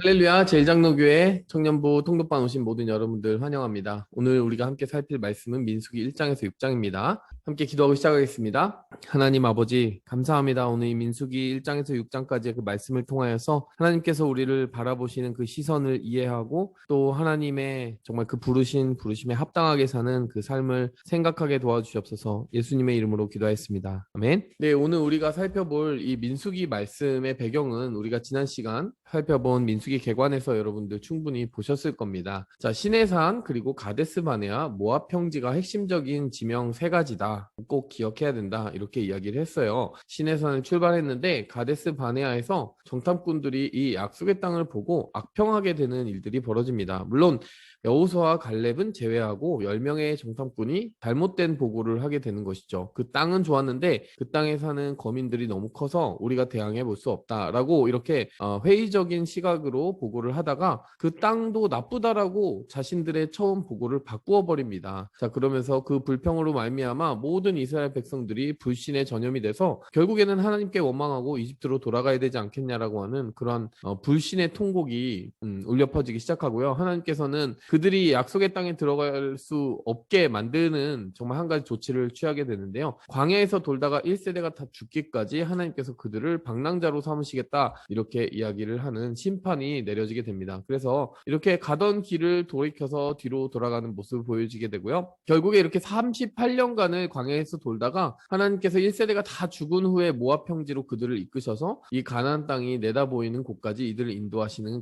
할렐루야, 제일장로교회 청년부 통독반 오신 모든 여러분들 환영합니다. 오늘 우리가 함께 살필 말씀은 민수기 1장에서 6장입니다. 함께 기도하고 시작하겠습니다. 하나님 아버지, 감사합니다. 오늘 이 민수기 1장에서 6장까지의 그 말씀을 통하여서 하나님께서 우리를 바라보시는 그 시선을 이해하고 또 하나님의 정말 그 부르심에 합당하게 사는 그 삶을 생각하게 도와주시옵소서. 예수님의 이름으로 기도하였습니다. 아멘. 네, 오늘 우리가 살펴볼 이 민수기 말씀의 배경은 우리가 지난 시간 살펴본 민수기 개관에서 여러분들 충분히 보셨을 겁니다. 자, 시내산 그리고 가데스 바네아 모압 평지가 핵심적인 지명 세 가지다. 꼭 기억해야 된다. 이렇게 이야기를 했어요. 시내산을 출발했는데 가데스 바네아에서 정탐꾼들이 이 약속의 땅을 보고 악평하게 되는 일들이 벌어집니다. 물론 여호수아와 갈렙은 제외하고 10명의 정탐꾼이 잘못된 보고를 하게 되는 것이죠. 그 땅은 좋았는데 그 땅에 사는 거민들이 너무 커서 우리가 대항해 볼 수 없다라고 이렇게 회의적인 시각으로 보고를 하다가 그 땅도 나쁘다라고 자신들의 처음 보고를 바꾸어 버립니다. 자, 그러면서 그 불평으로 말미암아 모든 이스라엘 백성들이 불신에 전염이 돼서 결국에는 하나님께 원망하고 이집트로 돌아가야 되지 않겠냐라고 하는 그런 불신의 통곡이 울려 퍼지기 시작하고요. 하나님께서는 그들이 약속의 땅에 들어갈 수 없게 만드는 정말 한 가지 조치를 취하게 되는데요. 광야에서 돌다가 1세대가 다 죽기까지 하나님께서 그들을 방랑자로 삼으시겠다 이렇게 이야기를 하는 심판이 내려지게 됩니다. 그래서 이렇게 가던 길을 돌이켜서 뒤로 돌아가는 모습을 보여지게 되고요. 결국에 이렇게 38년간을 광야에서 돌다가 하나님께서 1세대가 다 죽은 후에 모압 평지로 그들을 이끄셔서 이 가나안 땅이 내다보이는 곳까지 이들을 인도하시는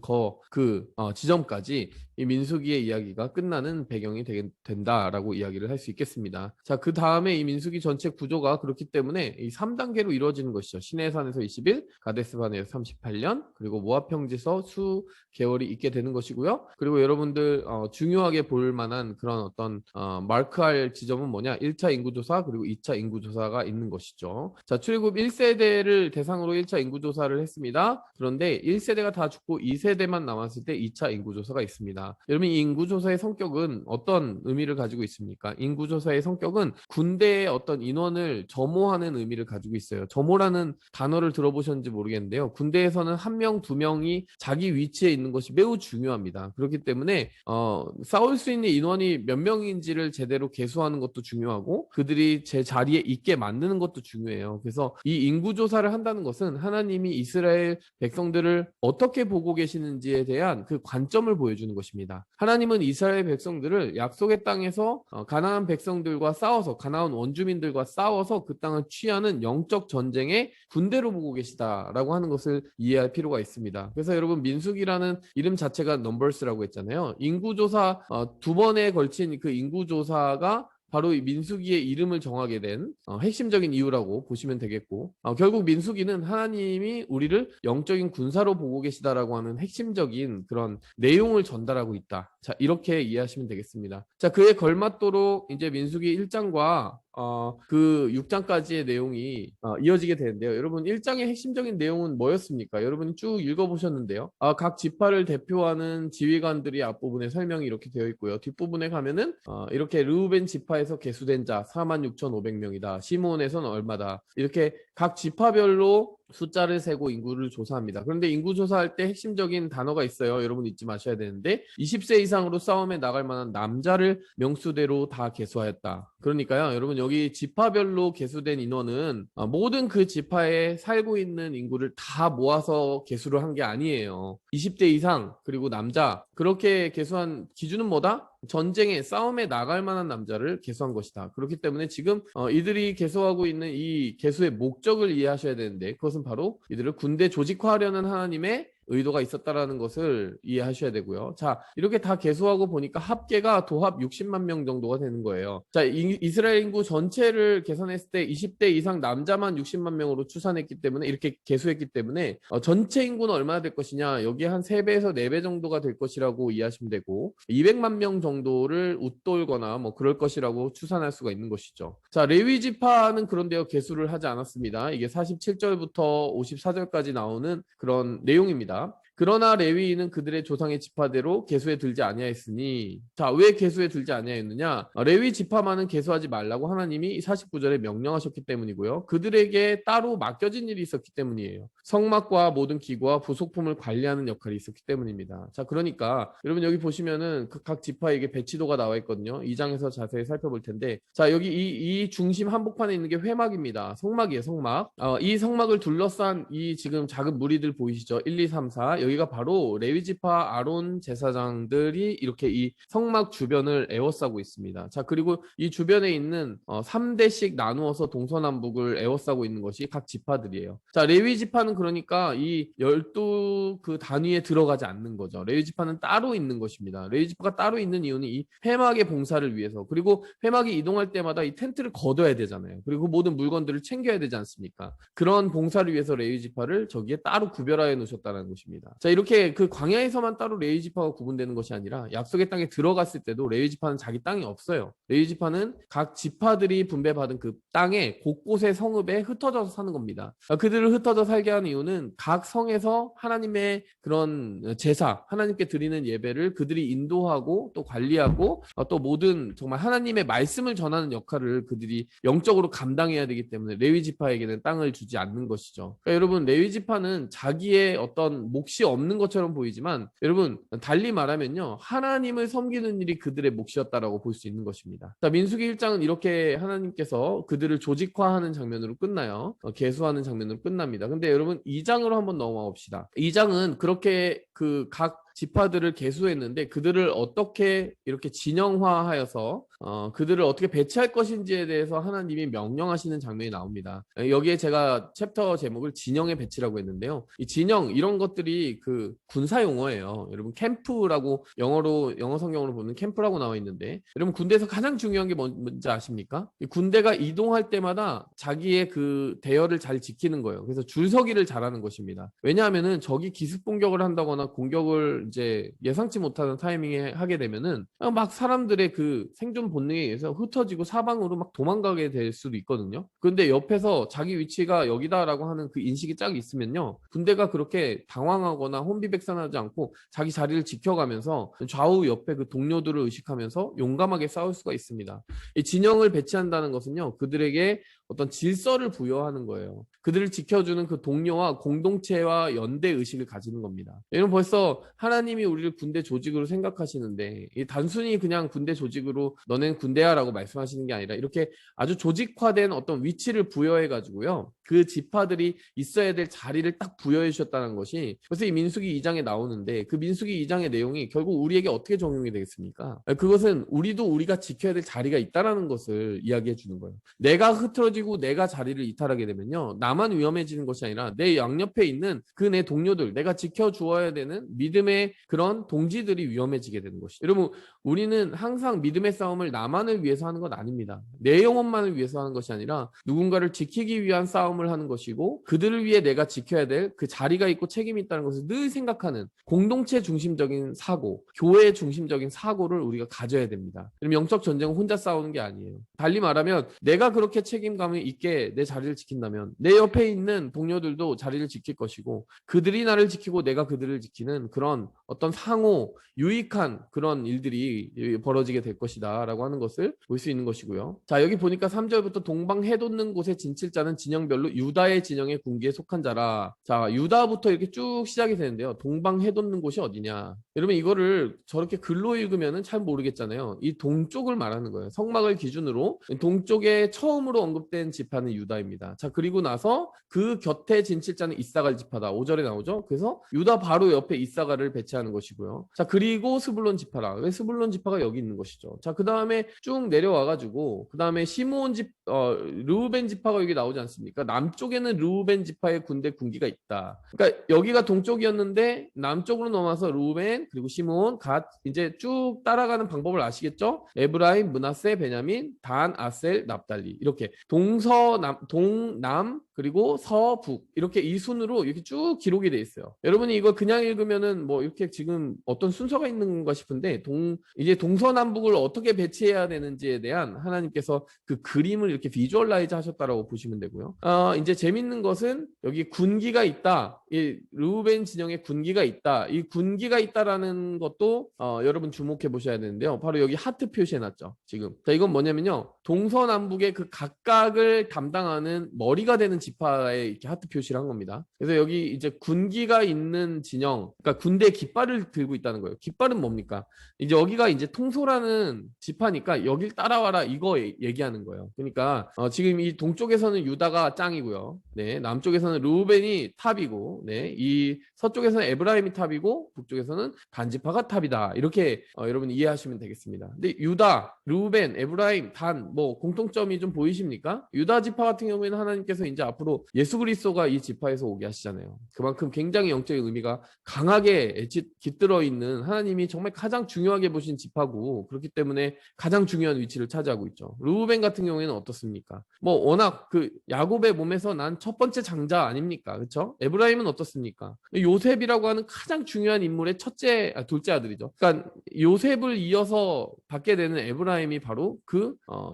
지점까지 이 민수기의 이야기가 끝나는 배경이 된다라고 이야기를 할 수 있겠습니다. 자, 그 다음에 이 민수기 전체 구조가 그렇기 때문에 이 3단계로 이루어지는 것이죠. 시내산에서 20일, 가데스바네에서 38년, 그리고 모압 평지에서 수 개월이 있게 되는 것이고요. 그리고 여러분들 중요하게 볼 만한 그런 어떤 마크할 지점은 뭐냐? 1차 인구조사 그리고 2차 인구조사가 있는 것이죠. 자, 출애굽 1세대를 대상으로 1차 인구조사를 했습니다. 그런데 1세대가 다 죽고 2세대만 남았을 때 2차 인구조사가 있습니다. 여러분, 이 인구조사의 성격은 어떤 의미를 가지고 있습니까? 인구조사의 성격은 군대의 어떤 인원을 점호하는 의미를 가지고 있어요. 점호라는 단어를 들어보셨는지 모르겠는데요. 군대에서는 한 명, 두 명이 자기 위치에 있는 것이 매우 중요합니다. 그렇기 때문에 싸울 수 있는 인원이 몇 명인지를 제대로 계수하는 것도 중요하고 그들이 제 자리에 있게 만드는 것도 중요해요. 그래서 이 인구조사를 한다는 것은 하나님이 이스라엘 백성들을 어떻게 보고 계시는지에 대한 그 관점을 보여주는 것입니다. 하나님은 이스라엘 백성들을 약속의 땅에서 가나안 백성들과 싸워서 가나안 원주민들과 싸워서 그 땅을 취하는 영적 전쟁의 군대로 보고 계시다라고 하는 것을 이해할 필요가 있습니다. 그래서 여러분 민수기라는 이름 자체가 넘버스라고 했잖아요. 인구조사 두 번에 걸친 그 인구조사가 바로 이 민수기의 이름을 정하게 된 핵심적인 이유라고 보시면 되겠고 결국 민수기는 하나님이 우리를 영적인 군사로 보고 계시다라고 하는 핵심적인 그런 내용을 전달하고 있다. 자, 이렇게 이해하시면 되겠습니다. 자, 그에 걸맞도록 이제 민수기 1장과 그 6장까지의 내용이 이어지게 되는데요. 여러분 1장의 핵심적인 내용은 뭐였습니까? 여러분이 쭉 읽어보셨는데요. 각 지파를 대표하는 지휘관들이 앞부분에 설명이 이렇게 되어 있고요. 뒷부분에 가면은 이렇게 르우벤 지파에서 계수된 자 46,500명이다. 시므온에서는 얼마다. 이렇게 각 지파별로 숫자를 세고 인구를 조사합니다. 그런데 인구 조사할 때 핵심적인 단어가 있어요. 여러분 잊지 마셔야 되는데 20세 이상으로 싸움에 나갈 만한 남자를 명수대로 다 계수하였다. 그러니까요. 여러분 여기 지파별로 계수된 인원은 모든 그 지파에 살고 있는 인구를 다 모아서 계수를 한 게 아니에요. 20대 이상 그리고 남자 그렇게 계수한 기준은 뭐다? 전쟁에 싸움에 나갈 만한 남자를 계수한 것이다. 그렇기 때문에 지금 이들이 계수하고 있는 이 계수의 목적을 이해하셔야 되는데 그것은 바로 이들을 군대 조직화하려는 하나님의 의도가 있었다라는 것을 이해하셔야 되고요. 자, 이렇게 다 계수하고 보니까 합계가 도합 60만 명 정도가 되는 거예요. 자, 이스라엘 인구 전체를 계산했을 때 20대 이상 남자만 60만 명으로 추산했기 때문에 이렇게 계수했기 때문에 전체 인구는 얼마나 될 것이냐? 여기에 한 3배에서 4배 정도가 될 것이라고 이해하시면 되고 200만 명 정도를 웃돌거나 뭐 그럴 것이라고 추산할 수가 있는 것이죠. 자, 레위 지파는 그런데요. 계수를 하지 않았습니다. 이게 47절부터 54절까지 나오는 그런 내용입니다. 그러나 레위인은 그들의 조상의 지파대로 계수에 들지 아니하였으니, 자, 왜 계수에 들지 아니하였느냐? 레위 지파만은 계수하지 말라고 하나님이 49절에 명령하셨기 때문이고요. 그들에게 따로 맡겨진 일이 있었기 때문이에요. 성막과 모든 기구와 부속품을 관리하는 역할이 있었기 때문입니다. 자, 그러니까 여러분 여기 보시면은 그 각 지파에게 배치도가 나와 있거든요. 2장에서 자세히 살펴볼 텐데, 자, 여기 이 중심 한복판에 있는 게 회막입니다. 성막이에요, 성막. 이 성막을 둘러싼 이 지금 작은 무리들 보이시죠? 1, 2, 3, 4. 여기가 바로 레위 지파 아론 제사장들이 이렇게 이 성막 주변을 에워싸고 있습니다. 자, 그리고 이 주변에 있는 3대씩 나누어서 동서남북을 에워싸고 있는 것이 각 지파들이에요. 자, 레위 지파는 그러니까 이 12 그 단위에 들어가지 않는 거죠. 레위 지파는 따로 있는 것입니다. 레위 지파가 따로 있는 이유는 이 회막의 봉사를 위해서, 그리고 회막이 이동할 때마다 이 텐트를 걷어야 되잖아요. 그리고 모든 물건들을 챙겨야 되지 않습니까? 그런 봉사를 위해서 레위 지파를 저기에 따로 구별하여 놓으셨다는 것입니다. 자, 이렇게 그 광야에서만 따로 레위 지파가 구분되는 것이 아니라 약속의 땅에 들어갔을 때도 레위 지파는 자기 땅이 없어요. 레위 지파는 각 지파들이 분배받은 그 땅에 곳곳의 성읍에 흩어져서 사는 겁니다. 그들을 흩어져 살게 하는 이유는 각 성에서 하나님의 그런 제사, 하나님께 드리는 예배를 그들이 인도하고 또 관리하고 또 모든 정말 하나님의 말씀을 전하는 역할을 그들이 영적으로 감당해야 되기 때문에 레위 지파에게는 땅을 주지 않는 것이죠. 그러니까 여러분, 레위 지파는 자기의 어떤 몫이 없는 것처럼 보이지만, 여러분 달리 말하면요, 하나님을 섬기는 일이 그들의 몫이었다라고 볼 수 있는 것입니다. 자, 민수기 1장은 이렇게 하나님께서 그들을 조직화하는 장면으로 끝나요. 계수하는 장면으로 끝납니다. 근데 여러분 2장으로 한번 넘어가 봅시다. 2장은 그렇게 그 각 지파들을 계수했는데 그들을 어떻게 이렇게 진영화하여서 그들을 어떻게 배치할 것인지에 대해서 하나님이 명령하시는 장면이 나옵니다. 여기에 제가 챕터 제목을 진영의 배치라고 했는데요. 이 진영 이런 것들이 그 군사 용어예요. 여러분 캠프라고 영어 성경으로 보면 캠프라고 나와 있는데, 여러분 군대에서 가장 중요한 게 뭔지 아십니까? 이 군대가 이동할 때마다 자기의 그 대열을 잘 지키는 거예요. 그래서 줄서기를 잘하는 것입니다. 왜냐하면은 적이 기습 공격을 한다거나 공격을 이제 예상치 못하는 타이밍에 하게 되면은 막 사람들의 그 생존 본능에 의해서 흩어지고 사방으로 막 도망가게 될 수도 있거든요. 그런데 옆에서 자기 위치가 여기다라고 하는 그 인식이 쫙 있으면요, 군대가 그렇게 당황하거나 혼비백산하지 않고 자기 자리를 지켜가면서 좌우 옆에 그 동료들을 의식하면서 용감하게 싸울 수가 있습니다. 이 진영을 배치한다는 것은요, 그들에게 어떤 질서를 부여하는 거예요. 그들을 지켜주는 그 동료와 공동체와 연대 의식을 가지는 겁니다. 여러분 벌써 하나님이 우리를 군대 조직으로 생각하시는데, 단순히 그냥 군대 조직으로 너넨 군대야 라고 말씀하시는 게 아니라 이렇게 아주 조직화된 어떤 위치를 부여해 가지고요, 그 지파들이 있어야 될 자리를 딱 부여해 주셨다는 것이 그래서 이 민수기 2장에 나오는데, 그 민수기 2장의 내용이 결국 우리에게 어떻게 적용이 되겠습니까? 그것은 우리가 지켜야 될 자리가 있다라는 것을 이야기해 주는 거예요. 내가 흐트러지고 내가 자리를 이탈하게 되면요, 나만 위험해지는 것이 아니라 내 양옆에 있는 그 내 동료들, 내가 지켜주어야 되는 믿음의 그런 동지들이 위험해지게 되는 것이죠. 여러분, 우리는 항상 믿음의 싸움을 나만을 위해서 하는 것 아닙니다. 내 영혼만을 위해서 하는 것이 아니라 누군가를 지키기 위한 싸움을 하는 것이고, 그들을 위해 내가 지켜야 될 그 자리가 있고 책임이 있다는 것을 늘 생각하는 공동체 중심적인 사고, 교회 중심적인 사고를 우리가 가져야 됩니다. 그럼 영적 전쟁은 혼자 싸우는 게 아니에요. 달리 말하면 내가 그렇게 책임감이 있게 내 자리를 지킨다면 내 옆에 있는 동료들도 자리를 지킬 것이고, 그들이 나를 지키고 내가 그들을 지키는 그런 어떤 상호 유익한 그런 일들이 벌어지게 될 것이다 라고 하는 것을 볼 수 있는 것이고요. 자, 여기 보니까 3절부터 동방 해돋는 곳에 진칠 자는 진영별로 유다의 진영의 군기에 속한 자라. 자, 유다부터 이렇게 쭉 시작이 되는데요. 동방 해돋는 곳이 어디냐? 여러분 이거를 저렇게 글로 읽으면은 잘 모르겠잖아요. 이 동쪽을 말하는 거예요. 성막을 기준으로 동쪽에 처음으로 언급된 지파는 유다입니다. 자, 그리고 나서 그 곁에 진칠 자는 이사갈 지파다. 5절에 나오죠. 그래서 유다 바로 옆에 이사갈을 배치하는 것이고요. 자, 그리고 스불론 지파라. 왜 스불론 지파가 여기 있는 것이죠. 자, 그 다음에 쭉 내려와가지고 그 다음에 시므온 르우벤 지파가 여기 나오지 않습니까? 남쪽에는 르우벤 지파의 군대 군기가 있다. 그러니까 여기가 동쪽이었는데 남쪽으로 넘어와서 르우벤 그리고 시므온 갓 이제 쭉 따라가는 방법을 아시겠죠? 에브라임, 므낫세, 베냐민, 단, 아셀, 납달리 이렇게 동남 그리고 서북 이렇게 이 순으로 이렇게 쭉 기록이 돼 있어요. 여러분이 이거 그냥 읽으면은 뭐 이렇게 지금 어떤 순서가 있는가 싶은데 이제 동서남북을 어떻게 배치해야 되는지에 대한 하나님께서 그 그림을 이렇게 비주얼라이즈 하셨다라고 보시면 되고요. 이제 재밌는 것은 여기 군기가 있다. 이 르우벤 진영에 군기가 있다. 이 군기가 있다라는 것도 여러분 주목해 보셔야 되는데요. 바로 여기 하트 표시해 놨죠. 지금. 자, 이건 뭐냐면요. 동서남북의 그 각각을 담당하는 머리가 되는 지파에 이렇게 하트 표시를 한 겁니다. 그래서 여기 이제 군기가 있는 진영, 그러니까 군대 깃발을 들고 있다는 거예요. 깃발은 뭡니까? 이제 여기가 이제 통소라는 지파니까 여길 따라와라 이거 얘기하는 거예요. 그러니까 지금 이 동쪽에서는 유다가 짱이고요. 네, 남쪽에서는 르우벤이 탑이고, 네, 이 서쪽에서는 에브라임이 탑이고, 북쪽에서는 단지파가 탑이다. 이렇게 여러분 이해하시면 되겠습니다. 근데 유다, 르우벤, 에브라임, 단 뭐 공통점이 좀 보이십니까? 유다 지파 같은 경우에는 하나님께서 이제 앞으로 예수 그리스도가 이 지파에서 오게 하시잖아요. 그만큼 굉장히 영적인 의미가 강하게 깃들어 있는 하나님이 정말 가장 중요하게 보신 지파고 그렇기 때문에 가장 중요한 위치를 차지하고 있죠. 르우벤 같은 경우에는 어떻습니까? 뭐 워낙 그 야곱의 몸에서 난 첫 번째 장자 아닙니까? 그렇죠? 에브라임은 어떻습니까? 요셉이라고 하는 가장 중요한 인물의 둘째 아들이죠. 그러니까 요셉을 이어서 받게 되는 에브라임이 바로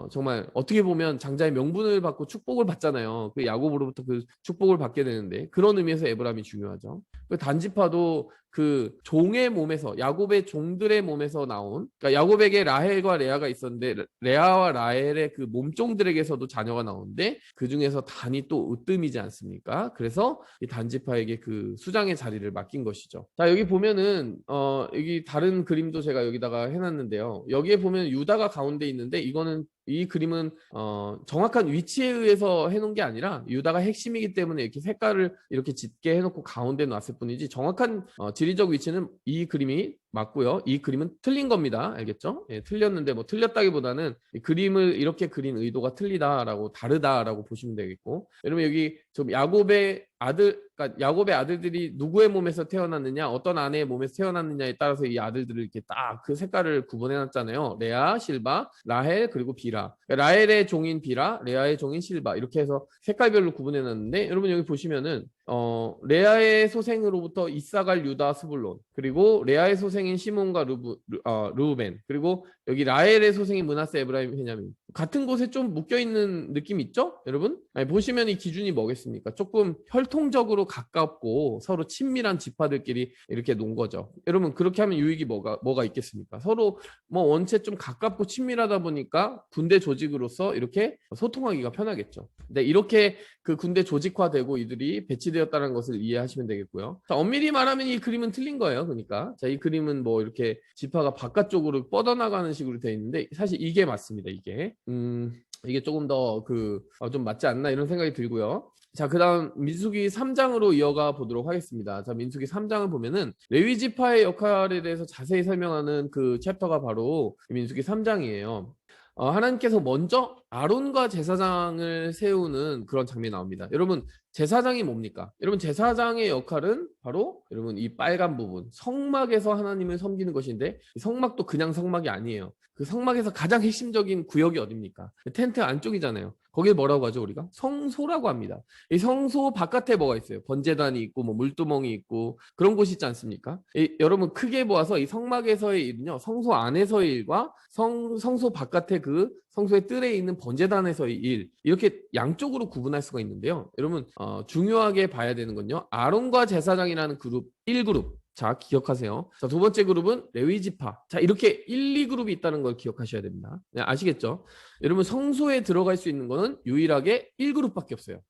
정말 어떻게 보면 장자의 명분을 받고 축복을 받잖아요. 그 야곱으로부터 그 축복을 받게 되는데 그런 의미에서 에브라임이 중요하죠. 그 단지파도 그 종의 몸에서 야곱의 종들의 몸에서 나온 그러니까 야곱에게 라헬과 레아가 있었는데 레아와 라헬의 그 몸종들에게서도 자녀가 나오는데 그 중에서 단이 또 으뜸이지 않습니까? 그래서 이 단지파에게 그 수장의 자리를 맡긴 것이죠. 자, 여기 보면은 여기 다른 그림도 제가 여기다가 해놨는데요. 여기에 보면 유다가 가운데 있는데 이 그림은 정확한 위치에 의해서 해놓은 게 아니라 유다가 핵심이기 때문에 이렇게 색깔을 이렇게 짙게 해놓고 가운데 놨을 뿐이지 정확한 지리적 위치는 이 그림이 맞고요. 이 그림은 틀린 겁니다. 알겠죠? 예, 틀렸는데 뭐 틀렸다기보다는 이 그림을 이렇게 그린 의도가 다르다라고 보시면 되겠고 여러분 여기 좀 야곱의 아들들이 누구의 몸에서 태어났느냐 어떤 아내의 몸에서 태어났느냐에 따라서 이 아들들을 이렇게 딱 그 색깔을 구분해 놨잖아요. 레아, 실바, 라헬 그리고 비라. 라헬의 종인 비라, 레아의 종인 실바 이렇게 해서 색깔별로 구분해 놨는데 여러분 여기 보시면은 레아의 소생으로부터 이사갈, 유다, 스불론 그리고 레아의 소생인 시몬과 르우벤 그리고 여기 라헬의 소생인 므낫세, 에브라임, 베냐민 같은 곳에 좀 묶여있는 느낌 있죠? 여러분? 아니, 보시면 이 기준이 뭐겠습니까? 조금 혈통적으로 가깝고 서로 친밀한 지파들끼리 이렇게 놓은 거죠. 여러분 그렇게 하면 유익이 뭐가 있겠습니까? 서로 뭐 원체 좀 가깝고 친밀하다 보니까 군대 조직으로서 이렇게 소통하기가 편하겠죠. 근데 이렇게 그 군대 조직화되고 이들이 배치되었다는 것을 이해하시면 되겠고요. 자, 엄밀히 말하면 이 그림은 틀린 거예요. 그러니까 자, 이 그림은 뭐 이렇게 지파가 바깥쪽으로 뻗어나가는 식으로 되어 있는데 사실 이게 맞습니다. 이게 조금 더 좀 맞지 않나 이런 생각이 들고요. 자, 그 다음 민수기 3장으로 이어가 보도록 하겠습니다. 자, 민수기 3장을 보면은 레위 지파의 역할에 대해서 자세히 설명하는 그 챕터가 바로 민수기 3장이에요. 하나님께서 먼저 아론과 제사장을 세우는 그런 장면이 나옵니다. 여러분 제사장이 뭡니까? 여러분 제사장의 역할은 바로 여러분 이 빨간 부분 성막에서 하나님을 섬기는 것인데 이 성막도 그냥 성막이 아니에요. 그 성막에서 가장 핵심적인 구역이 어딥니까? 텐트 안쪽이잖아요. 거길 뭐라고 하죠 우리가? 성소라고 합니다. 이 성소 바깥에 뭐가 있어요? 번제단이 있고 뭐 물두멍이 있고 그런 곳이 있지 않습니까? 여러분 크게 보아서 이 성막에서의 일은요 성소 안에서의 일과 성소 바깥의 그 성소의 뜰에 있는 번제단에서의 일 이렇게 양쪽으로 구분할 수가 있는데요. 여러분 중요하게 봐야 되는 건요. 아론과 제사장이라는 그룹 1그룹 자 기억하세요. 자, 두 번째 그룹은 레위 지파. 자 이렇게 1, 2그룹이 있다는 걸 기억하셔야 됩니다. 네, 아시겠죠? 여러분 성소에 들어갈 수 있는 거는 유일하게 1그룹밖에 없어요.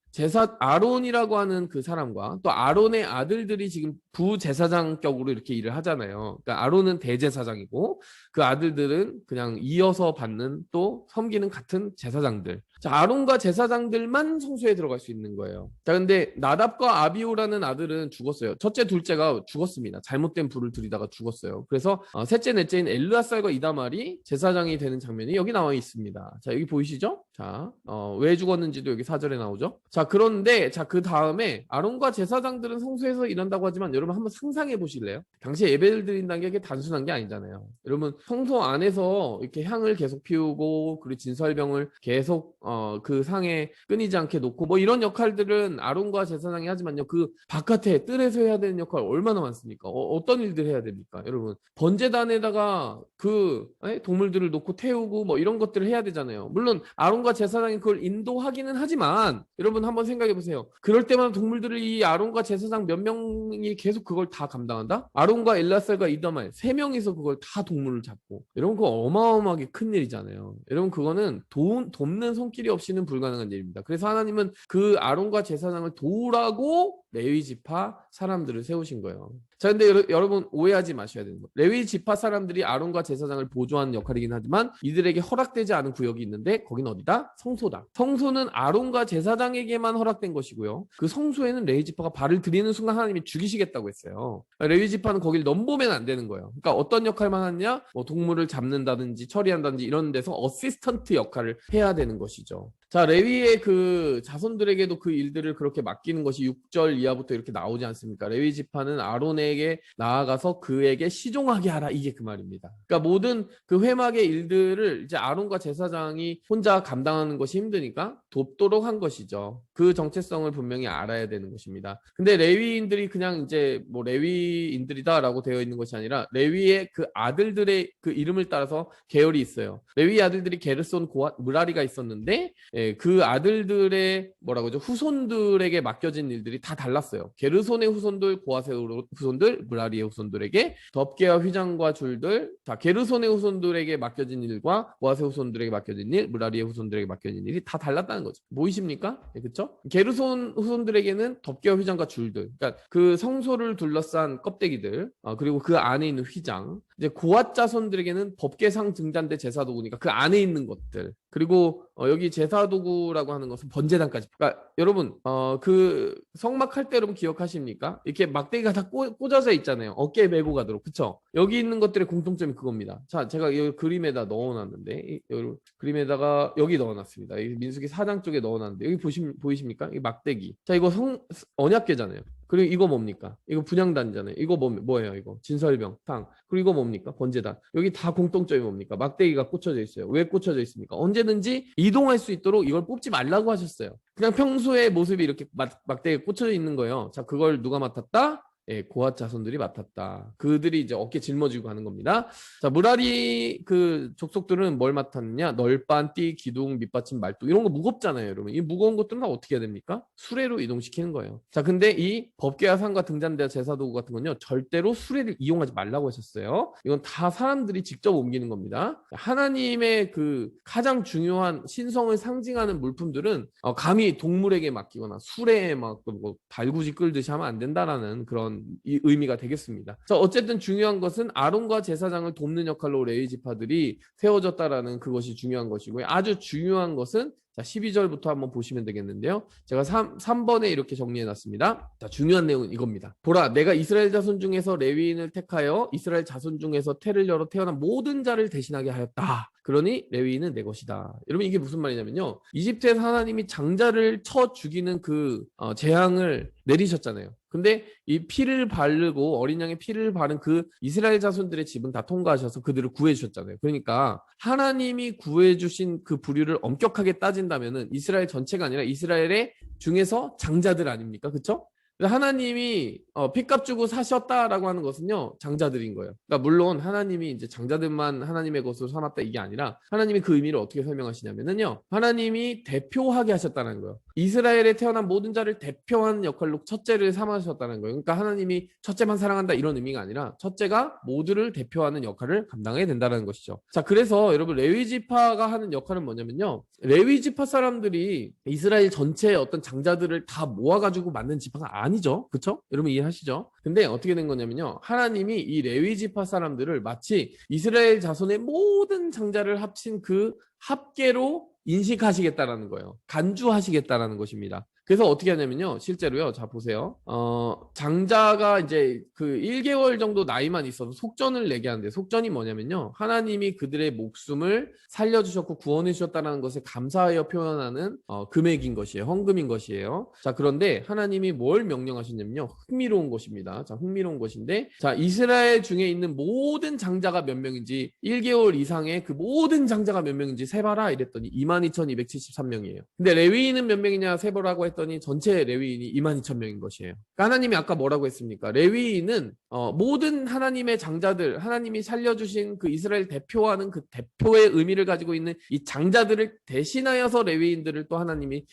아론이라고 하는 그 사람과 또 아론의 아들들이 지금 부제사장격으로 이렇게 일을 하잖아요. 그러니까 아론은 대제사장이고 그 아들들은 그냥 이어서 받는 또 섬기는 같은 제사장들. 자, 아론과 제사장들만 성소에 들어갈 수 있는 거예요. 자, 근데 나답과 아비후라는 아들은 죽었어요. 첫째, 둘째가 죽었습니다. 잘못된 불을 들이다가 죽었어요. 그래서 셋째, 넷째인 엘르아살과 이다말이 제사장이 되는 장면이 여기 나와 있습니다. 자, 여기 보이시죠? 자, 왜 죽었는지도 여기 4절에 나오죠. 자, 그런데 그 다음에 아론과 제사장들은 성소에서 일한다고 하지만 여러분 한번 상상해 보실래요? 당시에 예배를 드린다는 게 단순한 게 아니잖아요. 여러분 성소 안에서 이렇게 향을 계속 피우고 그리고 진설병을 계속 그 상에 끊이지 않게 놓고 뭐 이런 역할들은 아론과 제사장이 하지만요. 그 바깥에 뜰에서 해야 되는 역할 얼마나 많습니까? 어떤 일들 해야 됩니까? 여러분 번제단에다가 그 동물들을 놓고 태우고 뭐 이런 것들을 해야 되잖아요. 물론 아론과 제사장이 그걸 인도하기는 하지만 여러분 한번 생각해 보세요. 그럴 때마다 동물들을 이 아론과 제사장 몇 명이 계속 그걸 다 감당한다? 아론과 엘라살과 이다말 세 명이서 그걸 다 동물을 잡고 여러분 그거 어마어마하게 큰 일이잖아요. 여러분 그거는 돕는 손길이 없이는 불가능한 일입니다. 그래서 하나님은 그 아론과 제사장을 도우라고 레위 지파 사람들을 세우신 거예요. 자, 근데 여러분 오해하지 마셔야 되는 거. 레위 지파 사람들이 아론과 제사장을 보조하는 역할이긴 하지만 이들에게 허락되지 않은 구역이 있는데 거긴 어디다? 성소다. 성소는 아론과 제사장에게만 허락된 것이고요. 그 성소에는 레위 지파가 발을 들이는 순간 하나님이 죽이시겠다고 했어요. 레위 지파는 거길 넘보면 안 되는 거예요. 그러니까 어떤 역할만 하느냐? 뭐 동물을 잡는다든지 처리한다든지 이런 데서 어시스턴트 역할을 해야 되는 것이죠. 자, 레위의 그 자손들에게도 그 일들을 그렇게 맡기는 것이 6절 이하부터 이렇게 나오지 않습니까? 레위 지파는 아론에게 나아가서 그에게 시종하게 하라. 이게 그 말입니다. 그러니까 모든 그 회막의 일들을 이제 아론과 제사장이 혼자 감당하는 것이 힘드니까 돕도록 한 것이죠. 그 정체성을 분명히 알아야 되는 것입니다. 근데 레위인들이 그냥 이제 뭐 레위인들이다라고 되어 있는 것이 아니라 레위의 그 아들들의 그 이름을 따라서 계열이 있어요. 레위 아들들이 게르손, 고핫, 무라리가 있었는데 그 아들들의 뭐라고 하죠? 후손들에게 맡겨진 일들이 다 달랐어요. 게르손의 후손들, 고핫의 후손들, 무라리의 후손들에게 덮개와 휘장과 줄들. 자, 게르손의 후손들에게 맡겨진 일과 고핫의 후손들에게 맡겨진 일, 무라리의 후손들에게 맡겨진 일이 다 달랐다는 거죠. 보이십니까? 네, 그렇죠? 게르손 후손들에게는 덮개와 휘장과 줄들. 그러니까 그 성소를 둘러싼 껍데기들, 그리고 그 안에 있는 휘장. 이제 고핫 자손들에게는 법궤상 등잔대 제사도구니까 그 안에 있는 것들. 그리고 여기 제사도구라고 하는 것은 번제단까지. 그러니까 여러분 그 성막할 때 여러분 기억하십니까? 이렇게 막대기가 다 꽂아져 있잖아요. 어깨에 메고 가도록. 그쵸? 여기 있는 것들의 공통점이 그겁니다. 자, 제가 이 그림에다 넣어놨는데 여러분 그림에다가 여기 넣어놨습니다. 이 민수기 4장 쪽에 넣어놨는데 여기 보이십니까? 이 막대기. 자, 이거 언약궤잖아요. 그리고 이거 뭡니까? 이거 분향단이잖아요. 이거 뭐예요? 이거 진설병, 탕. 그리고 이거 뭡니까? 번제단. 여기 다 공통점이 뭡니까? 막대기가 꽂혀져 있어요. 왜 꽂혀져 있습니까? 언제든지 이동할 수 있도록 이걸 뽑지 말라고 하셨어요. 그냥 평소의 모습이 이렇게 막대기가 꽂혀져 있는 거예요. 자, 그걸 누가 맡았다? 고핫 자손들이 맡았다. 그들이 이제 어깨 짊어지고 가는 겁니다. 자, 무라리 그 족속들은 뭘 맡았느냐? 널반, 띠, 기둥, 밑받침, 말뚝 이런 거 무겁잖아요, 여러분. 이 무거운 것들은 다 어떻게 해야 됩니까? 수레로 이동시키는 거예요. 자, 근데 이 법궤와 상과 등잔대와 제사도구 같은 건요, 절대로 수레를 이용하지 말라고 하셨어요. 이건 다 사람들이 직접 옮기는 겁니다. 하나님의 그 가장 중요한 신성을 상징하는 물품들은 감히 동물에게 맡기거나 수레에 막 뭐 달구지 끌듯이 하면 안 된다라는 그런 이 의미가 되겠습니다. 자, 어쨌든 중요한 것은 아론과 제사장을 돕는 역할로 레위 지파들이 세워졌다라는 그것이 중요한 것이고요. 아주 중요한 것은 자, 12절부터 한번 보시면 되겠는데요. 제가 3번에 이렇게 정리해놨습니다. 자, 중요한 내용은 이겁니다. 보라, 내가 이스라엘 자손 중에서 레위인을 택하여 이스라엘 자손 중에서 태를 열어 태어난 모든 자를 대신하게 하였다. 그러니 레위인은 내 것이다. 여러분 이게 무슨 말이냐면요. 이집트에서 하나님이 장자를 쳐 죽이는 그 재앙을 내리셨잖아요. 근데 이 피를 바르고 어린 양의 피를 바른 그 이스라엘 자손들의 집은 다 통과하셔서 그들을 구해주셨잖아요. 그러니까 하나님이 구해주신 그 부류를 엄격하게 따진다면은 이스라엘 전체가 아니라 이스라엘의 중에서 장자들 아닙니까? 그렇죠? 하나님이 핏값 주고 사셨다라고 하는 것은요 장자들인 거예요. 그러니까 물론 하나님이 이제 장자들만 하나님의 것으로 삼았다 이게 아니라 하나님이 그 의미를 어떻게 설명하시냐면은요 하나님이 대표하게 하셨다는 거예요. 이스라엘에 태어난 모든 자를 대표하는 역할로 첫째를 삼으셨다는 거예요. 그러니까 하나님이 첫째만 사랑한다 이런 의미가 아니라 첫째가 모두를 대표하는 역할을 감당해야 된다는 것이죠. 자, 그래서 여러분 레위 지파가 하는 역할은 뭐냐면요 레위 지파 사람들이 이스라엘 전체의 어떤 장자들을 다 모아가지고 만든 지파가 아니죠. 그렇죠? 여러분 이해하시죠? 근데 어떻게 된 거냐면요. 하나님이 이 레위 지파 사람들을 마치 이스라엘 자손의 모든 장자를 합친 그 합계로 인식하시겠다라는 거예요. 간주하시겠다라는 것입니다. 그래서 어떻게 하냐면요. 실제로요. 자, 보세요. 장자가 이제 그 1개월 정도 나이만 있어도 속전을 내게 하는데, 속전이 뭐냐면요. 하나님이 그들의 목숨을 살려주셨고 구원해 주셨다는 것을 감사하여 표현하는 금액인 것이에요. 헌금인 것이에요. 자, 그런데 하나님이 뭘 명령하셨냐면요. 흥미로운 것입니다. 자, 흥미로운 것인데, 자, 이스라엘 중에 있는 모든 장자가 몇 명인지, 1개월 이상의 그 모든 장자가 몇 명인지 세봐라 이랬더니 22,273명이에요. 근데 레위인은 몇 명이냐 세보라고 했더니 전체 레위인이 22,000명인 것이에요. 그러니까 하나님이 아까 뭐라고 했습니까? 레위인은 모든 하나님의 장자들, 하나님이 살려주신 그 이스라엘 대표하는 그 대표의 의미를 가지고 있는 이 장자들을 대신하여서 레위인들을 또 하나님이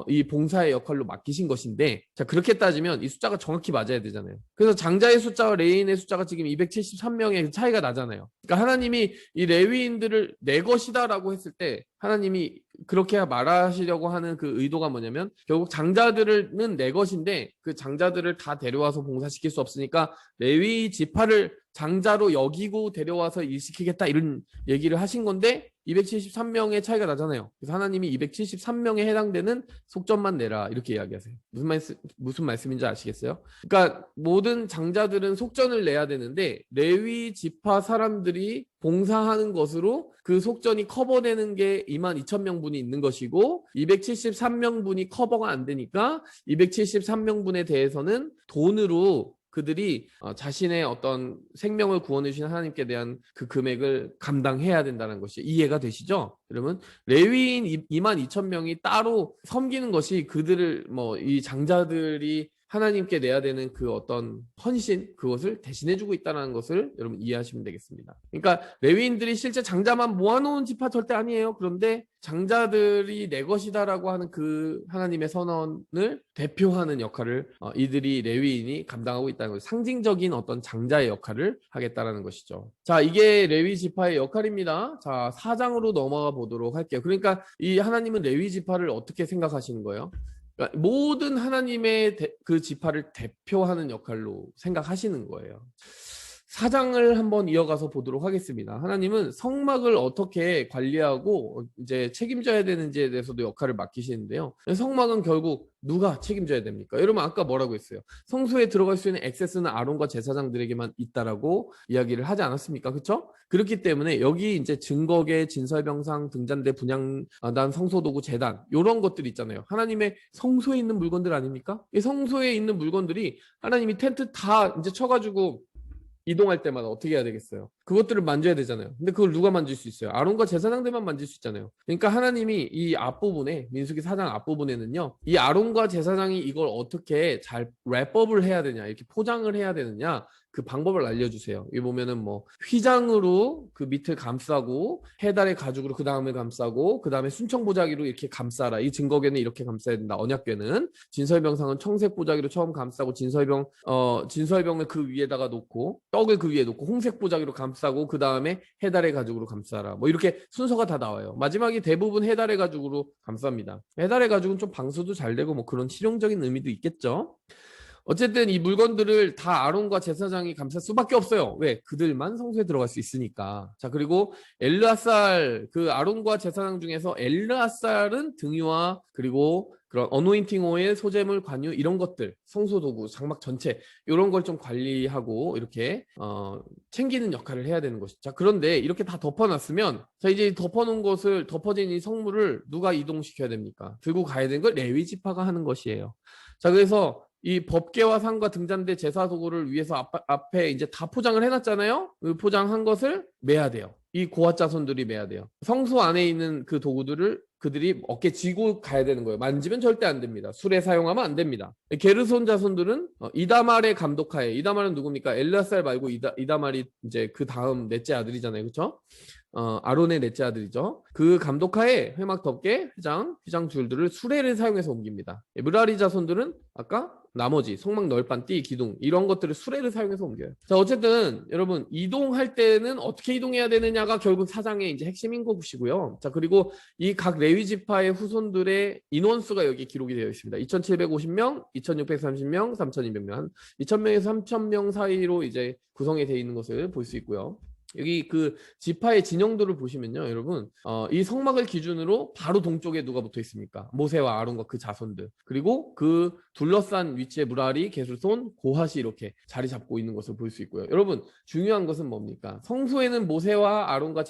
이 봉사의 역할로 맡기신 것인데, 자, 그렇게 따지면 이 숫자가 정확히 맞아야 되잖아요. 그래서 장자의 숫자와 레위인의 숫자가 지금 273명의 차이가 나잖아요. 그러니까 하나님이 이 레위인들을 내 것이다라고 했을 때 하나님이 그렇게 말하시려고 하는 그 의도가 뭐냐면, 결국 장자들은 내 것인데 그 장자들을 다 데려와서 봉사시킬 수 없으니까 레위 지파를 장자로 여기고 데려와서 일시키겠다, 이런 얘기를 하신 건데 273명의 차이가 나잖아요. 그래서 하나님이 273명에 해당되는 속전만 내라 이렇게 이야기하세요. 무슨 말씀인지 아시겠어요? 그러니까 모든 장자들은 속전을 내야 되는데 레위 지파 사람들이 봉사하는 것으로 그 속전이 커버되는 게 22,000명분이 있는 것이고, 273명분이 커버가 안 되니까 273명분에 대해서는 돈으로 그들이 자신의 어떤 생명을 구원해 주신 하나님께 대한 그 금액을 감당해야 된다는 것이 이해가 되시죠? 그러면 레위인 22,000명이 따로 섬기는 것이 그들을 이 장자들이 하나님께 내야 되는 그 어떤 헌신, 그것을 대신해주고 있다는 것을 여러분 이해하시면 되겠습니다. 그러니까 레위인들이 실제 장자만 모아놓은 지파 절대 아니에요. 그런데 장자들이 내 것이다라고 하는 그 하나님의 선언을 대표하는 역할을 이들이 레위인이 감당하고 있다는 거죠. 상징적인 어떤 장자의 역할을 하겠다라는 것이죠. 자, 이게 레위 지파의 역할입니다. 자, 4장으로 넘어가 보도록 할게요. 그러니까 이 하나님은 레위 지파를 어떻게 생각하시는 거예요? 그러니까 모든 하나님의 그 지파를 대표하는 역할로 생각하시는 거예요. 4장을 한번 이어가서 보도록 하겠습니다. 하나님은 성막을 어떻게 관리하고 이제 책임져야 되는지에 대해서도 역할을 맡기시는데요. 성막은 결국 누가 책임져야 됩니까? 여러분 아까 뭐라고 했어요? 성소에 들어갈 수 있는 액세스는 아론과 제사장들에게만 있다라고 이야기를 하지 않았습니까? 그렇죠? 그렇기 때문에 여기 이제 증거계, 진설병상, 등잔대, 분향단, 성소도구, 제단 이런 것들 있잖아요. 하나님의 성소에 있는 물건들 아닙니까? 이 성소에 있는 물건들이 하나님이 텐트 다 이제 쳐가지고 이동할 때마다 어떻게 해야 되겠어요? 그것들을 만져야 되잖아요. 근데 그걸 누가 만질 수 있어요? 아론과 제사장들만 만질 수 있잖아요. 그러니까 하나님이 이 앞부분에, 민수기 4장 앞부분에는요, 이 아론과 제사장이 이걸 어떻게 잘 랩업을 해야 되냐, 이렇게 포장을 해야 되느냐, 그 방법을 알려주세요. 여기 보면은 휘장으로 그 밑을 감싸고, 해달의 가죽으로 그 다음에 감싸고, 그 다음에 순청보자기로 이렇게 감싸라. 이 증거궤는 이렇게 감싸야 된다. 언약궤는. 진설병상은 청색 보자기로 처음 감싸고, 진설병을 그 위에다가 놓고, 떡을 그 위에 놓고, 홍색 보자기로 감싸고, 그 다음에 해달의 가죽으로 감싸라. 이렇게 순서가 다 나와요. 마지막에 대부분 해달의 가죽으로 감쌉니다. 해달의 가죽은 좀 방수도 잘 되고 그런 실용적인 의미도 있겠죠. 어쨌든 이 물건들을 다 아론과 제사장이 감쌀 수밖에 없어요. 왜? 그들만 성소에 들어갈 수 있으니까. 자, 그리고 엘르아살, 그 아론과 제사장 중에서 엘르아살은 등유와 그리고 그런 어노인팅 오일, 소재물, 관유 이런 것들, 성소 도구, 장막 전체 이런 걸 좀 관리하고 이렇게 챙기는 역할을 해야 되는 것이죠. 자, 그런데 이렇게 다 덮어놨으면, 자, 이제 덮어놓은 것을, 덮어진 이 성물을 누가 이동시켜야 됩니까? 들고 가야 되는 걸 레위 지파가 하는 것이에요. 자, 그래서 이 법궤와 상과 등잔대 제사 도구를 위해서 앞에 이제 다 포장을 해놨잖아요. 그 포장한 것을 매야 돼요. 이 고아 자손들이 매야 돼요. 성소 안에 있는 그 도구들을 그들이 어깨 쥐고 가야 되는 거예요. 만지면 절대 안 됩니다. 술에 사용하면 안 됩니다. 게르손 자손들은 이다말의 감독하에, 이다말은 누굽니까? 엘르아살 말고 이다말이 이제 그 다음 넷째 아들이잖아요. 그렇죠? 아론의 넷째 아들이죠. 그 감독하에 회막 덮개, 휘장 줄들을 수레를 사용해서 옮깁니다. 무라리 자손들은 아까 나머지 성막 널판, 띠, 기둥 이런 것들을 수레를 사용해서 옮겨요. 자, 어쨌든 여러분 이동할 때는 어떻게 이동해야 되느냐가 결국 4장의 이제 핵심인 것이고요. 자, 그리고 이 각 레위 지파의 후손들의 인원수가 여기 기록이 되어 있습니다. 2,750명, 2,630명, 3,200명, 2,000명에서 3,000명 사이로 이제 구성이 되어 있는 것을 볼 수 있고요. 여기 그 지파의 진영도를 보시면요, 여러분, 이 성막을 기준으로 바로 동쪽에 누가 붙어 있습니까? 모세와 아론과 그 자손들. 그리고 그 둘러싼 위치에 무라리, 게술손, 고핫이 이렇게 자리 잡고 있는 것을 볼 수 있고요. 여러분, 중요한 것은 뭡니까? 성소에는 모세와 아론과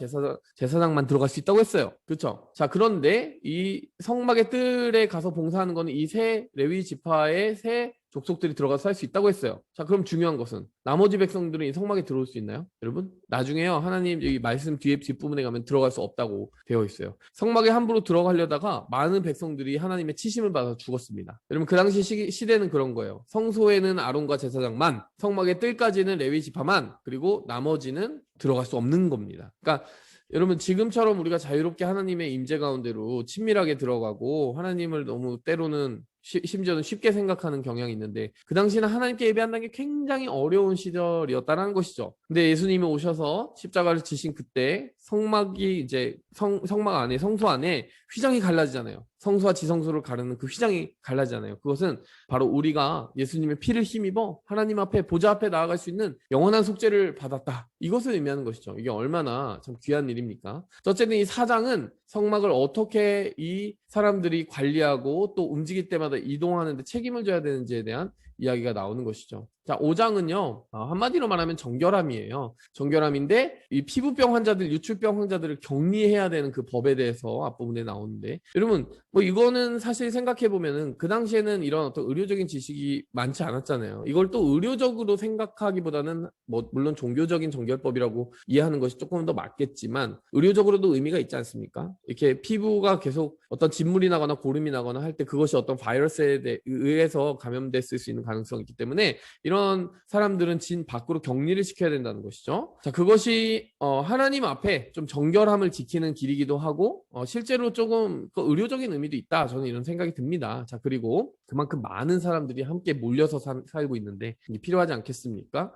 제사장만 들어갈 수 있다고 했어요. 그렇죠? 자, 그런데 이 성막의 뜰에 가서 봉사하는 거는 이 세 레위 지파의 세 족속들이 들어가서 살 수 있다고 했어요. 자, 그럼 중요한 것은 나머지 백성들은 이 성막에 들어올 수 있나요? 여러분? 나중에요. 하나님 여기 말씀 뒤에 뒷부분에 가면 들어갈 수 없다고 되어 있어요. 성막에 함부로 들어가려다가 많은 백성들이 하나님의 치심을 받아 죽었습니다. 여러분, 그 당시 시대는 그런 거예요. 성소에는 아론과 제사장만, 성막의 뜰까지는 레위 지파만, 그리고 나머지는 들어갈 수 없는 겁니다. 그러니까 여러분, 지금처럼 우리가 자유롭게 하나님의 임재 가운데로 친밀하게 들어가고 하나님을 너무 때로는 심지어는 쉽게 생각하는 경향이 있는데, 그 당시에는 하나님께 예배한다는 게 굉장히 어려운 시절이었다는 것이죠. 근데 예수님이 오셔서 십자가를 지신 그때 성막이 이제 성막 안에, 성소 안에 휘장이 갈라지잖아요. 성소와 지성소를 가르는 그 휘장이 갈라지잖아요. 그것은 바로 우리가 예수님의 피를 힘입어 하나님 앞에, 보좌 앞에 나아갈 수 있는 영원한 속죄를 받았다, 이것을 의미하는 것이죠. 이게 얼마나 참 귀한 일입니까? 어쨌든 이 4장은 성막을 어떻게 이 사람들이 관리하고 또 움직일 때마다 이동하는 데 책임을 져야 되는지에 대한 이야기가 나오는 것이죠. 자, 5장은요, 한마디로 말하면 정결함이에요. 정결함인데 이 피부병 환자들, 유출병 환자들을 격리해야 되는 그 법에 대해서 앞부분에 나오는데, 여러분, 뭐 이거는 사실 생각해 보면은 그 당시에는 이런 어떤 의료적인 지식이 많지 않았잖아요. 이걸 또 의료적으로 생각하기보다는 뭐 물론 종교적인 정결법이라고 이해하는 것이 조금 더 맞겠지만 의료적으로도 의미가 있지 않습니까? 이렇게 피부가 계속 어떤 진물이 나거나 고름이 나거나 할 때 그것이 어떤 바이러스에 의해서 감염됐을 수 있는 가능성이 있기 때문에 이런 사람들은 진 밖으로 격리를 시켜야 된다는 것이죠. 자, 그것이 하나님 앞에 좀 정결함을 지키는 길이기도 하고 실제로 조금 그 의료적인 의미도 있다, 저는 이런 생각이 듭니다. 자, 그리고 그만큼 많은 사람들이 함께 몰려서 살고 있는데 이게 필요하지 않겠습니까?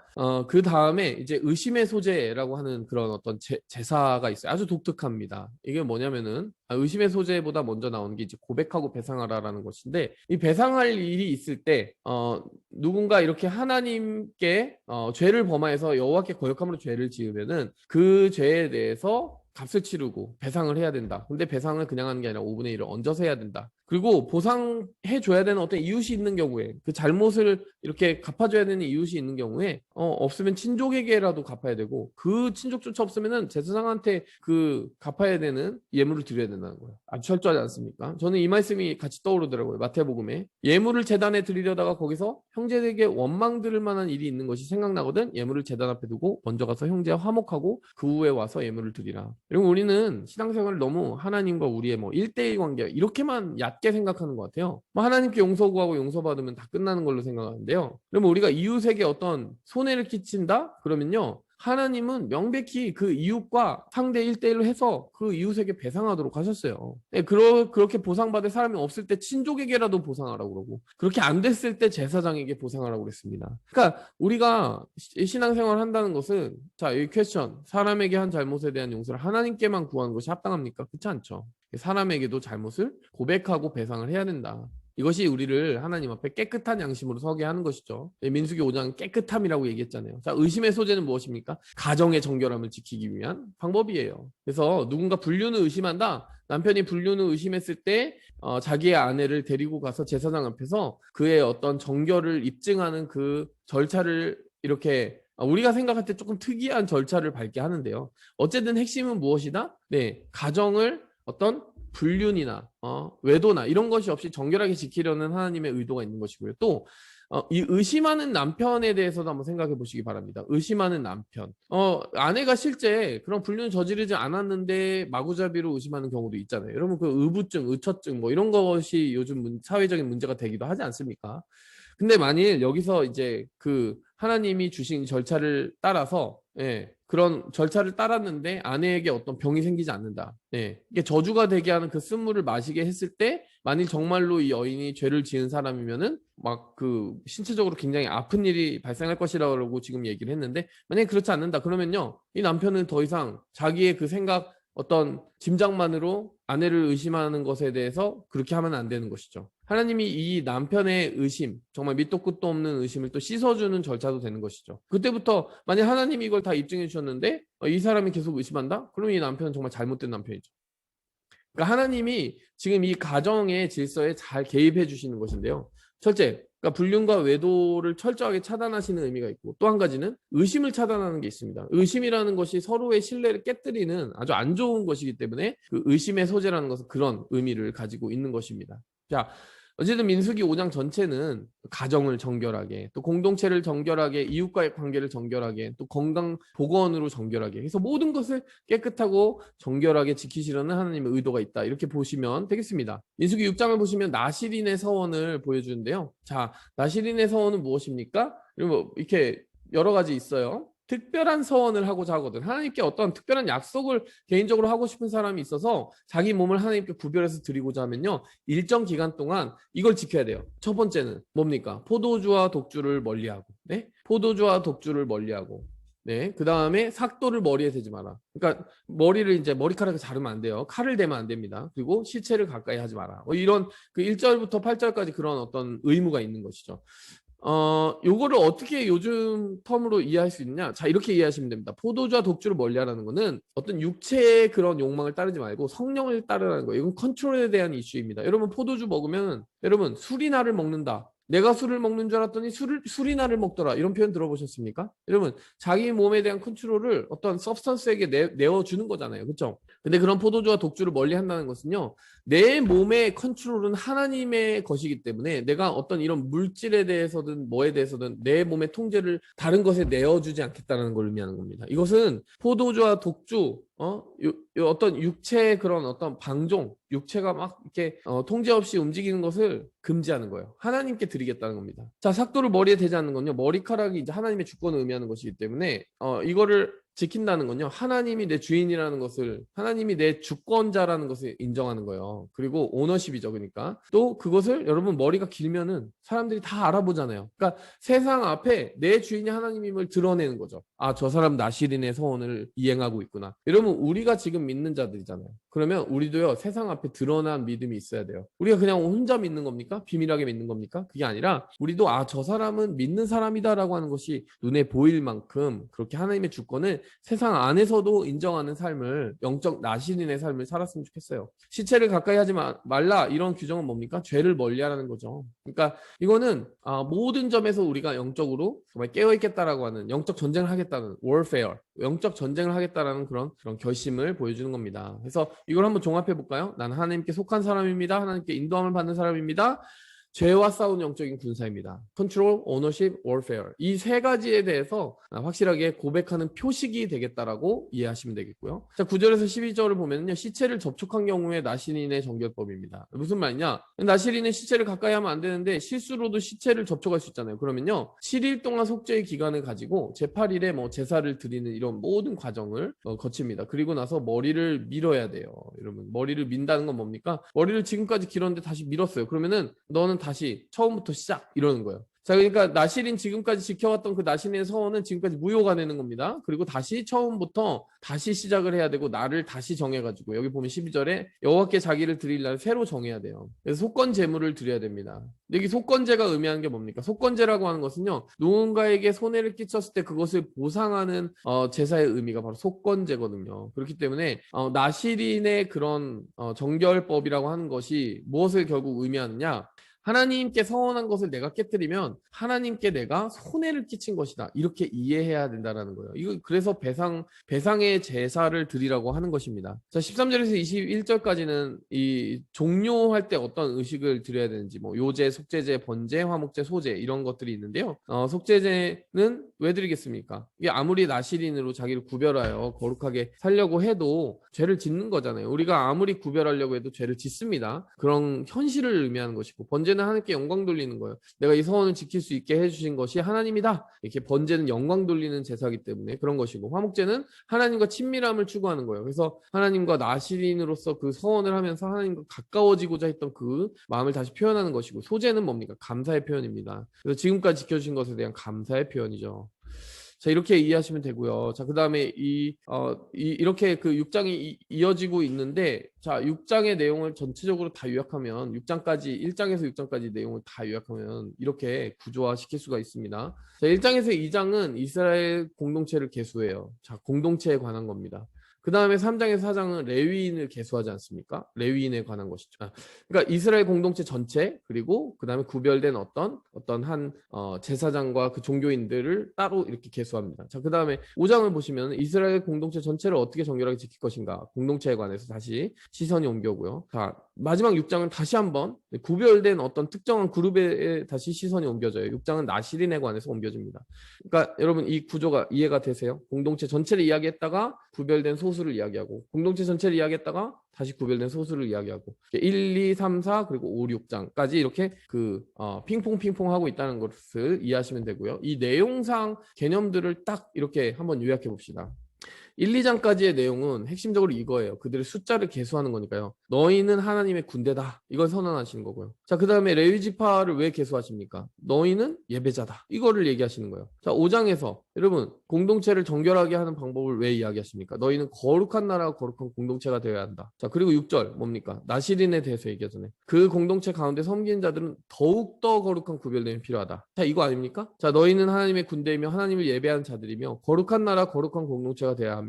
그 다음에 이제 의심의 소재라고 하는 그런 어떤 제사가 있어요. 아주 독특합니다. 이게 뭐냐면은 의심의 소재보다 먼저 나오는 게 이제 고백하고 배상하라라는 것인데, 이 배상할 일이 있을 때 누군가 이렇게 하나님께 죄를 범하여서 여호와께 거역함으로 죄를 지으면은 그 죄에 대해서 값을 치르고 배상을 해야 된다. 근데 배상을 그냥 하는 게 아니라 5분의 1을 얹어서 해야 된다. 그리고 보상해 줘야 되는 어떤 이웃이 있는 경우에, 그 잘못을 이렇게 갚아줘야 되는 이웃이 있는 경우에 없으면 친족에게라도 갚아야 되고, 그 친족조차 없으면은 제사장한테 그 갚아야 되는 예물을 드려야 된다는 거예요. 아주 철저하지 않습니까? 저는 이 말씀이 같이 떠오르더라고요. 마태복음에 예물을 제단에 드리려다가 거기서 형제에게 원망 들을 만한 일이 있는 것이 생각나거든. 예물을 제단 앞에 두고 먼저 가서 형제와 화목하고 그 후에 와서 예물을 드리라. 그리고 우리는 신앙생활을 너무 하나님과 우리의 뭐 1대1 관계 이렇게만 얕게 생각하는 것 같아요. 뭐 하나님께 용서 구하고 용서받으면 다 끝나는 걸로 생각하는데요. 그러면 우리가 이웃에게 어떤 손해를 끼친다? 그러면요, 하나님은 명백히 그 이웃과 상대 1대1로 해서 그 이웃에게 배상하도록 하셨어요. 네, 그렇게 보상받을 사람이 없을 때 친족에게라도 보상하라고 그러고, 그렇게 안 됐을 때 제사장에게 보상하라고 그랬습니다. 그러니까 우리가 신앙생활을 한다는 것은, 자, 이 퀘스천, 사람에게 한 잘못에 대한 용서를 하나님께만 구하는 것이 합당합니까? 그렇지 않죠. 사람에게도 잘못을 고백하고 배상을 해야 된다. 이것이 우리를 하나님 앞에 깨끗한 양심으로 서게 하는 것이죠. 민수기 5장 깨끗함이라고 얘기했잖아요. 자, 의심의 소재는 무엇입니까? 가정의 정결함을 지키기 위한 방법이에요. 그래서 누군가 불륜을 의심한다. 남편이 불륜을 의심했을 때 자기의 아내를 데리고 가서 제사장 앞에서 그의 어떤 정결을 입증하는 그 절차를 이렇게, 우리가 생각할 때 조금 특이한 절차를 밟게 하는데요. 어쨌든 핵심은 무엇이다? 네, 가정을 어떤 불륜이나 외도나 이런 것이 없이 정결하게 지키려는 하나님의 의도가 있는 것이고요. 또 이 의심하는 남편에 대해서도 한번 생각해 보시기 바랍니다. 의심하는 남편. 아내가 실제 그런 불륜을 저지르지 않았는데 마구잡이로 의심하는 경우도 있잖아요. 여러분, 그 의부증, 의처증 뭐 이런 것이 요즘 사회적인 문제가 되기도 하지 않습니까? 근데 만일 여기서 이제 그 하나님이 주신 절차를 따라서, 예, 그런 절차를 따랐는데 아내에게 어떤 병이 생기지 않는다. 예, 이게 저주가 되게 하는 그 쓴물을 마시게 했을 때, 만일 정말로 이 여인이 죄를 지은 사람이면은 막 그 신체적으로 굉장히 아픈 일이 발생할 것이라고 지금 얘기를 했는데, 만약에 그렇지 않는다 그러면요, 이 남편은 더 이상 자기의 그 생각, 어떤 짐작만으로 아내를 의심하는 것에 대해서 그렇게 하면 안 되는 것이죠. 하나님이 이 남편의 의심, 정말 밑도 끝도 없는 의심을 또 씻어주는 절차도 되는 것이죠. 그때부터 만약 하나님이 이걸 다 입증해 주셨는데 이 사람이 계속 의심한다? 그러면 이 남편은 정말 잘못된 남편이죠. 그러니까 하나님이 지금 이 가정의 질서에 잘 개입해 주시는 것인데요. 첫째, 그러니까 불륜과 외도를 철저하게 차단하시는 의미가 있고, 또 한 가지는 의심을 차단하는 게 있습니다. 의심이라는 것이 서로의 신뢰를 깨뜨리는 아주 안 좋은 것이기 때문에 그 의심의 소재라는 것은 그런 의미를 가지고 있는 것입니다. 자, 어쨌든 민수기 5장 전체는 가정을 정결하게, 또 공동체를 정결하게, 이웃과의 관계를 정결하게, 또 건강 보건으로 정결하게 해서 모든 것을 깨끗하고 정결하게 지키시려는 하나님의 의도가 있다. 이렇게 보시면 되겠습니다. 민수기 6장을 보시면 나실인의 서원을 보여주는데요. 자, 나실인의 서원은 무엇입니까? 이렇게 여러 가지 있어요. 특별한 서원을 하고자 하거든. 하나님께 어떤 특별한 약속을 개인적으로 하고 싶은 사람이 있어서 자기 몸을 하나님께 구별해서 드리고자 하면요, 일정 기간 동안 이걸 지켜야 돼요. 첫 번째는 뭡니까? 포도주와 독주를 멀리하고, 네? 포도주와 독주를 멀리하고, 네. 그 다음에 삭도를 머리에 대지 마라. 그러니까 머리를 이제 머리카락을 자르면 안 돼요. 칼을 대면 안 됩니다. 그리고 시체를 가까이 하지 마라. 이런 그 1절부터 8절까지 그런 어떤 의무가 있는 것이죠. 요거를 어떻게 요즘 텀으로 이해할 수 있느냐? 자, 이렇게 이해하시면 됩니다. 포도주와 독주를 멀리하라는 거는 어떤 육체의 그런 욕망을 따르지 말고 성령을 따르라는 거예요. 이건 컨트롤에 대한 이슈입니다. 여러분, 포도주 먹으면 여러분 술이나를 먹는다. 내가 술을 먹는 줄 알았더니 술이나를 먹더라. 이런 표현 들어보셨습니까? 여러분, 자기 몸에 대한 컨트롤을 어떤 서브스턴스에게 내어주는 거잖아요. 그렇죠? 근데 그런 포도주와 독주를 멀리 한다는 것은요, 내 몸의 컨트롤은 하나님의 것이기 때문에 내가 어떤 이런 물질에 대해서든 뭐에 대해서든 내 몸의 통제를 다른 것에 내어주지 않겠다는 걸 의미하는 겁니다. 이것은 포도주와 독주, 어떤 육체의 그런 어떤 방종, 육체가 막 이렇게 통제 없이 움직이는 것을 금지하는 거예요. 하나님께 드리겠다는 겁니다. 자, 삭도를 머리에 대지 않는 건요, 머리카락이 이제 하나님의 주권을 의미하는 것이기 때문에 이거를 지킨다는 건요, 하나님이 내 주인이라는 것을, 하나님이 내 주권자라는 것을 인정하는 거예요. 그리고 오너십이죠. 그러니까 또 그것을 여러분 머리가 길면은 사람들이 다 알아보잖아요. 그러니까 세상 앞에 내 주인이 하나님임을 드러내는 거죠. 아, 저 사람 나실인의 서원을 이행하고 있구나. 여러분, 우리가 지금 믿는 자들이잖아요. 그러면 우리도요, 세상 앞에 드러난 믿음이 있어야 돼요. 우리가 그냥 혼자 믿는 겁니까? 비밀하게 믿는 겁니까? 그게 아니라 우리도 아, 저 사람은 믿는 사람이다라고 하는 것이 눈에 보일 만큼 그렇게 하나님의 주권을 세상 안에서도 인정하는 삶을, 영적 나실인의 삶을 살았으면 좋겠어요. 시체를 가까이 하지 말라, 이런 규정은 뭡니까? 죄를 멀리하라는 거죠. 그러니까 이거는 모든 점에서 우리가 영적으로 정말 깨어있겠다라고 하는, 영적 전쟁을 하겠다는 warfare, 영적 전쟁을 하겠다라는 그런 결심을 보여주는 겁니다. 그래서 이걸 한번 종합해 볼까요? 나는 하나님께 속한 사람입니다. 하나님께 인도함을 받는 사람입니다. 죄와 싸우는 영적인 군사입니다. Control, Ownership, Warfare. 이 세 가지에 대해서 확실하게 고백하는 표식이 되겠다라고 이해하시면 되겠고요. 자, 9절에서 12절을 보면요, 시체를 접촉한 경우에 나실인의 정결법입니다. 무슨 말이냐? 나실인은 시체를 가까이 하면 안 되는데 실수로도 시체를 접촉할 수 있잖아요. 그러면요, 7일 동안 속죄의 기간을 가지고 제8일에 뭐 제사를 드리는 이런 모든 과정을 거칩니다. 그리고 나서 머리를 밀어야 돼요. 여러분, 머리를 민다는 건 뭡니까? 머리를 지금까지 길었는데 다시 밀었어요. 그러면은 너는 다시 처음부터 시작, 이러는 거예요. 자, 그러니까 나실인, 지금까지 지켜왔던 그 나실인의 서원은 지금까지 무효가 되는 겁니다. 그리고 다시 처음부터 다시 시작을 해야 되고, 나를 다시 정해가지고, 여기 보면 12절에 여호와께 자기를 드릴 날을 새로 정해야 돼요. 그래서 속건 제물을 드려야 됩니다. 여기 속건제가 의미하는 게 뭡니까? 속건제라고 하는 것은요, 누군가에게 손해를 끼쳤을 때 그것을 보상하는 제사의 의미가 바로 속건제거든요. 그렇기 때문에 나실인의 그런 정결법이라고 하는 것이 무엇을 결국 의미하느냐? 하나님께 서원한 것을 내가 깨뜨리면 하나님께 내가 손해를 끼친 것이다, 이렇게 이해해야 된다는 거예요. 이거 그래서 배상의 제사를 드리라고 하는 것입니다. 자, 13절에서 21절까지는 이 종료할 때 어떤 의식을 드려야 되는지, 뭐 요제, 속죄제, 번제, 화목제, 소제, 이런 것들이 있는데요. 속죄제는 왜 드리겠습니까? 이게 아무리 나실인으로 자기를 구별하여 거룩하게 살려고 해도 죄를 짓는 거잖아요. 우리가 아무리 구별하려고 해도 죄를 짓습니다. 그런 현실을 의미하는 것이고, 번제는 하나님께 영광 돌리는 거예요. 내가 이 서원을 지킬 수 있게 해주신 것이 하나님이다. 이렇게 번제는 영광 돌리는 제사이기 때문에 그런 것이고, 화목제는 하나님과 친밀함을 추구하는 거예요. 그래서 하나님과 나실인으로서 그 서원을 하면서 하나님과 가까워지고자 했던 그 마음을 다시 표현하는 것이고, 소제는 뭡니까? 감사의 표현입니다. 그래서 지금까지 지켜주신 것에 대한 감사의 표현이죠. 자, 이렇게 이해하시면 되고요. 자, 그다음에 이렇게 그 6장이 이어지고 있는데, 자, 6장의 내용을 전체적으로 다 요약하면 6장까지 1장에서 6장까지 내용을 다 요약하면 이렇게 구조화시킬 수가 있습니다. 자, 1장에서 2장은 이스라엘 공동체를 계수해요. 자, 공동체에 관한 겁니다. 그 다음에 3장에서 4장은 레위인을 계수하지 않습니까? 레위인에 관한 것이죠. 그러니까 이스라엘 공동체 전체, 그리고 그 다음에 구별된 어떤 한 제사장과 그 종교인들을 따로 이렇게 계수합니다. 자, 그 다음에 5장을 보시면 이스라엘 공동체 전체를 어떻게 정결하게 지킬 것인가, 공동체에 관해서 다시 시선이 옮겨오고요. 자, 마지막 6장은 다시 한번 구별된 어떤 특정한 그룹에 다시 시선이 옮겨져요. 6장은 나시린에 관해서 옮겨집니다. 그러니까 여러분, 이 구조가 이해가 되세요? 공동체 전체를 이야기했다가 구별된 소수를 이야기하고, 공동체 전체를 이야기했다가 다시 구별된 소수를 이야기하고, 1, 2, 3, 4 그리고 5, 6장까지 이렇게 핑퐁 하고 있다는 것을 이해하시면 되고요. 이 내용상 개념들을 딱 이렇게 한번 요약해 봅시다. 1, 2장까지의 내용은 핵심적으로 이거예요. 그들의 숫자를 계수하는 거니까요. 너희는 하나님의 군대다. 이걸 선언하시는 거고요. 자, 그 다음에 레위 지파를 왜 계수하십니까? 너희는 예배자다. 이거를 얘기하시는 거예요. 자, 5장에서 여러분, 공동체를 정결하게 하는 방법을 왜 이야기하십니까? 너희는 거룩한 나라가 거룩한 공동체가 되어야 한다. 자, 그리고 6절 뭡니까? 나시린에 대해서 얘기하잖아요. 그 공동체 가운데 섬기는 자들은 더욱더 거룩한 구별됨이 필요하다. 자, 이거 아닙니까? 자, 너희는 하나님의 군대이며 하나님을 예배하는 자들이며 거룩한 나라 거룩한 공동체가 되어야 하며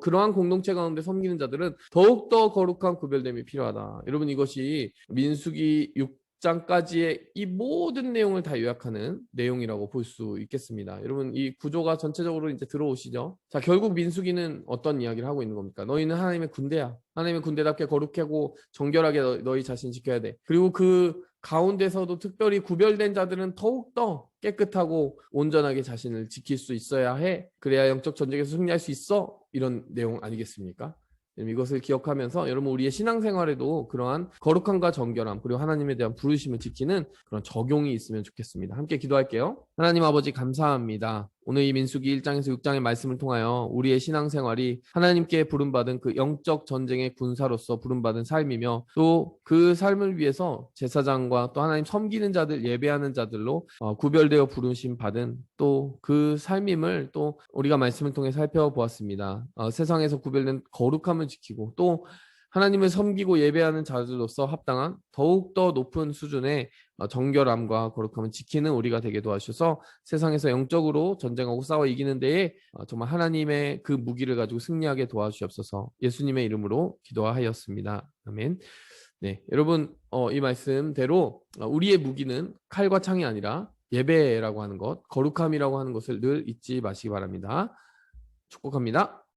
그러한 공동체 가운데 섬기는 자들은 더욱더 거룩한 구별됨이 필요하다. 여러분, 이것이 민수기 6장까지의 이 모든 내용을 다 요약하는 내용이라고 볼 수 있겠습니다. 여러분, 이 구조가 전체적으로 이제 들어오시죠? 자, 결국 민수기는 어떤 이야기를 하고 있는 겁니까? 너희는 하나님의 군대야. 하나님의 군대답게 거룩하고 정결하게 너희 자신 지켜야 돼. 그리고 그 가운데서도 특별히 구별된 자들은 더욱더 깨끗하고 온전하게 자신을 지킬 수 있어야 해. 그래야 영적 전쟁에서 승리할 수 있어. 이런 내용 아니겠습니까? 이것을 기억하면서 여러분, 우리의 신앙생활에도 그러한 거룩함과 정결함, 그리고 하나님에 대한 부르심을 지키는 그런 적용이 있으면 좋겠습니다. 함께 기도할게요. 하나님 아버지, 감사합니다. 오늘 이 민수기 1장에서 6장의 말씀을 통하여 우리의 신앙생활이 하나님께 부름받은 그 영적 전쟁의 군사로서 부름받은 삶이며, 또 그 삶을 위해서 제사장과 또 하나님 섬기는 자들, 예배하는 자들로 구별되어 부르심 받은 또 그 삶임을 또 우리가 말씀을 통해 살펴보았습니다. 세상에서 구별된 거룩함을 지키고 또 하나님을 섬기고 예배하는 자들로서 합당한 더욱더 높은 수준의 정결함과 거룩함을 지키는 우리가 되게 도와주셔서 세상에서 영적으로 전쟁하고 싸워 이기는 데에 정말 하나님의 그 무기를 가지고 승리하게 도와주시옵소서. 예수님의 이름으로 기도하였습니다. 아멘. 네, 여러분, 이 말씀대로 우리의 무기는 칼과 창이 아니라 예배라고 하는 것, 거룩함이라고 하는 것을 늘 잊지 마시기 바랍니다. 축복합니다.